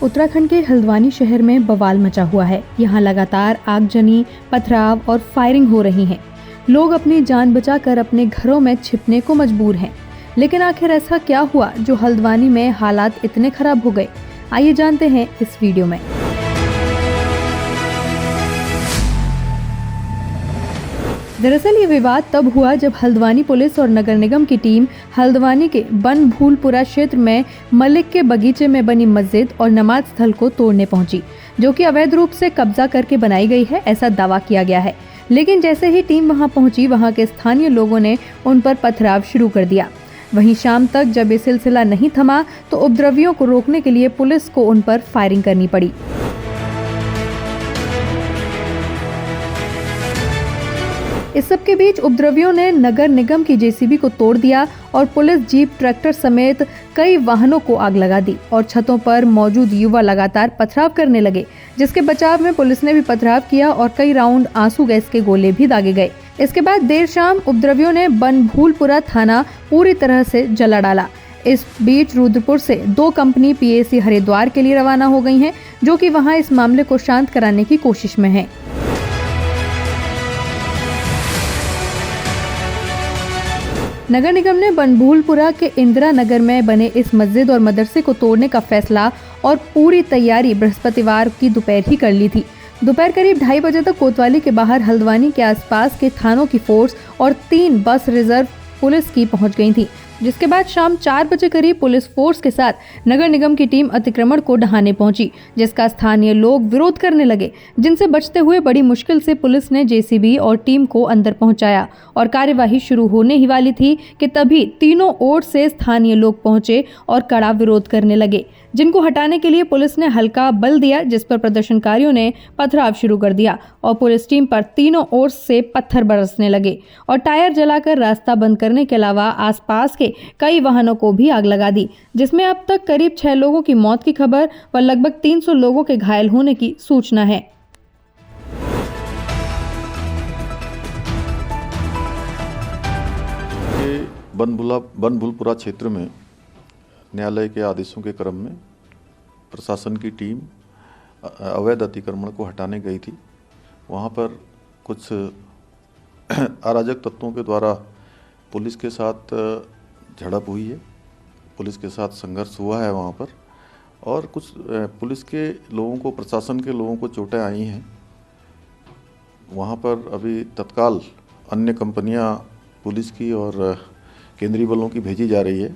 उत्तराखंड के हल्द्वानी शहर में बवाल मचा हुआ है। यहाँ लगातार आगजनी, पथराव और फायरिंग हो रही है। लोग अपनी जान बचाकर अपने घरों में छिपने को मजबूर हैं। लेकिन आखिर ऐसा क्या हुआ जो हल्द्वानी में हालात इतने खराब हो गए? आइए जानते हैं इस वीडियो में। दरअसल ये विवाद तब हुआ जब हल्द्वानी पुलिस और नगर निगम की टीम हल्द्वानी के बनभूलपुरा क्षेत्र में मलिक के बगीचे में बनी मस्जिद और नमाज स्थल को तोड़ने पहुंची, जो कि अवैध रूप से कब्जा करके बनाई गई है, ऐसा दावा किया गया है। लेकिन जैसे ही टीम वहां पहुंची, वहां के स्थानीय लोगों ने उन पर पथराव शुरू कर दिया। वहीं शाम तक जब ये सिलसिला नहीं थमा तो उपद्रवियों को रोकने के लिए पुलिस को उन पर फायरिंग करनी पड़ी। इस सब के बीच उपद्रवियों ने नगर निगम की जेसीबी को तोड़ दिया और पुलिस जीप, ट्रैक्टर समेत कई वाहनों को आग लगा दी और छतों पर मौजूद युवा लगातार पथराव करने लगे, जिसके बचाव में पुलिस ने भी पथराव किया और कई राउंड आंसू गैस के गोले भी दागे गए। इसके बाद देर शाम उपद्रवियों ने बनभूलपुरा थाना पूरी तरह से जला डाला। इस बीच रुद्रपुर से 2 कंपनी पीएसी हरिद्वार के लिए रवाना हो गई हैं, जो कि वहां इस मामले को शांत कराने की कोशिश में है। नगर निगम ने बनभूलपुरा के इंदिरा नगर में बने इस मस्जिद और मदरसे को तोड़ने का फैसला और पूरी तैयारी बृहस्पतिवार की दोपहर ही कर ली थी। दोपहर करीब 2:30 बजे तक कोतवाली के बाहर हल्द्वानी के आसपास के थानों की फोर्स और 3 बस रिजर्व पुलिस की पहुंच गई थी, जिसके बाद शाम 4 बजे करीब पुलिस फोर्स के साथ नगर निगम की टीम अतिक्रमण को ढहाने पहुंची, जिसका स्थानीय लोग विरोध करने लगे, जिनसे बचते हुए बड़ी मुश्किल से पुलिस ने जेसीबी और टीम को अंदर पहुंचाया और कार्यवाही शुरू होने ही वाली थी कि तभी तीनों ओर से स्थानीय लोग पहुंचे और कड़ा विरोध करने लगे, जिनको हटाने के लिए पुलिस ने हल्का बल दिया, जिस पर प्रदर्शनकारियों ने पथराव शुरू कर दिया और पुलिस टीम पर तीनों ओर से पत्थर बरसने लगे और टायर जलाकर रास्ता बंद करने के अलावा आसपास के कई वाहनों को भी आग लगा दी, जिसमें अब तक करीब 6 लोगों की मौत की खबर व लगभग 300 लोगों के घायल होने की सूचना है। बनभूलपुरा क्षेत्र में न्यायालय के आदेशों के क्रम में प्रशासन की टीम अवैध अतिक्रमण को हटाने गई थी। वहाँ पर कुछ अराजक तत्वों के द्वारा पुलिस के साथ झड़प हुई है, पुलिस के साथ संघर्ष हुआ है वहाँ पर, और कुछ पुलिस के लोगों को, प्रशासन के लोगों को चोटें आई हैं। वहाँ पर अभी तत्काल अन्य कंपनियाँ पुलिस की और केंद्रीय बलों की भेजी जा रही है।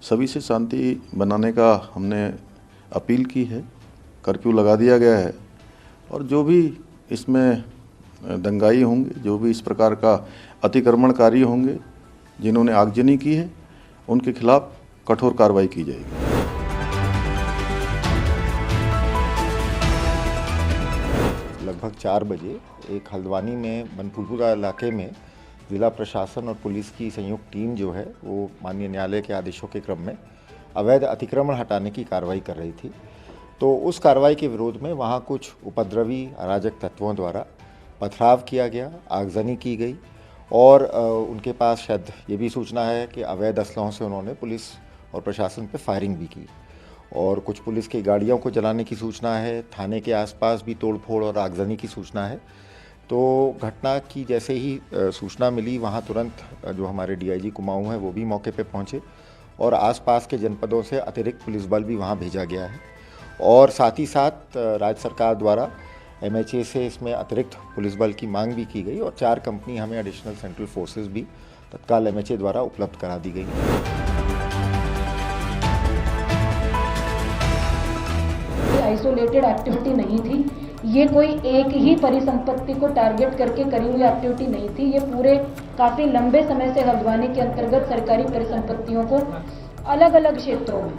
सभी से शांति बनाने का हमने अपील की है, कर्फ्यू लगा दिया गया है और जो भी इसमें दंगाई होंगे, जो भी इस प्रकार का अतिक्रमणकारी होंगे, जिन्होंने आगजनी की है, उनके खिलाफ कठोर कार्रवाई की जाएगी। लगभग 4 बजे एक हल्द्वानी में बनभूलपुरा इलाके में जिला प्रशासन और पुलिस की संयुक्त टीम जो है वो माननीय न्यायालय के आदेशों के क्रम में अवैध अतिक्रमण हटाने की कार्रवाई कर रही थी। तो उस कार्रवाई के विरोध में वहाँ कुछ उपद्रवी अराजक तत्वों द्वारा पथराव किया गया, आगजनी की गई और उनके पास शायद ये भी सूचना है कि अवैध असलहों से उन्होंने पुलिस और प्रशासन पे फायरिंग भी की और कुछ पुलिस की गाड़ियों को जलाने की सूचना है। थाने के आसपास भी तोड़फोड़ और आगजनी की सूचना है। तो घटना की जैसे ही सूचना मिली, वहाँ तुरंत जो हमारे डीआईजी कुमाऊं हैं वो भी मौके पे पहुँचे और आसपास के जनपदों से अतिरिक्त पुलिस बल भी वहाँ भेजा गया है और साथ ही साथ राज्य सरकार द्वारा एमएचए से इसमें अतिरिक्त पुलिस बल की मांग भी की गई और 4 कंपनी हमें एडिशनल सेंट्रल फोर्सेस भी तत्काल एमएचए द्वारा उपलब्ध करा दी गई। आइसोलेटेड एक्टिविटी नहीं थी, ये कोई एक ही परिसंपत्ति को टारगेट करके करी हुई एक्टिविटी नहीं थी। ये पूरे काफ़ी लंबे समय से हल्द्वानी के अंतर्गत सरकारी परिसंपत्तियों को अलग अलग क्षेत्रों में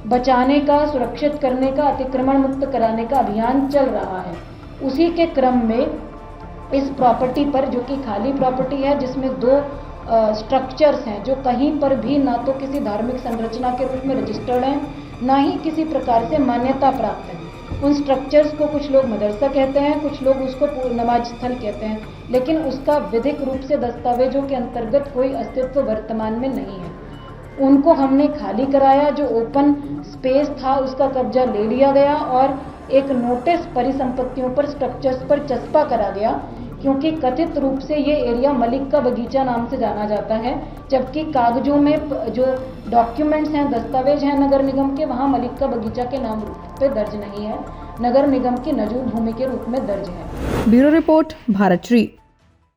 बचाने का, सुरक्षित करने का, अतिक्रमण मुक्त कराने का अभियान चल रहा है। उसी के क्रम में इस प्रॉपर्टी पर, जो कि खाली प्रॉपर्टी है, जिसमें 2 स्ट्रक्चर्स हैं जो कहीं पर भी ना तो किसी धार्मिक संरचना के रूप में रजिस्टर्ड हैं, ना ही किसी प्रकार से मान्यता प्राप्त है। उन स्ट्रक्चर्स को कुछ लोग मदरसा कहते हैं, कुछ लोग उसको नमाज स्थल कहते हैं, लेकिन उसका विधिक रूप से दस्तावेजों के अंतर्गत कोई अस्तित्व वर्तमान में नहीं है। उनको हमने खाली कराया, जो ओपन स्पेस था उसका कब्जा ले लिया गया और एक नोटिस परिसंपत्तियों पर, स्ट्रक्चर्स पर चस्पा करा गया, क्योंकि कथित रूप से ये एरिया मलिक का बगीचा नाम से जाना जाता है, जबकि कागजों में जो डॉक्यूमेंट्स हैं, दस्तावेज हैं नगर निगम के, वहाँ मलिक का बगीचा के नाम पे दर्ज नहीं है, नगर निगम की नजूल भूमि के रूप में दर्ज है। Bureau report, Bharat Shri.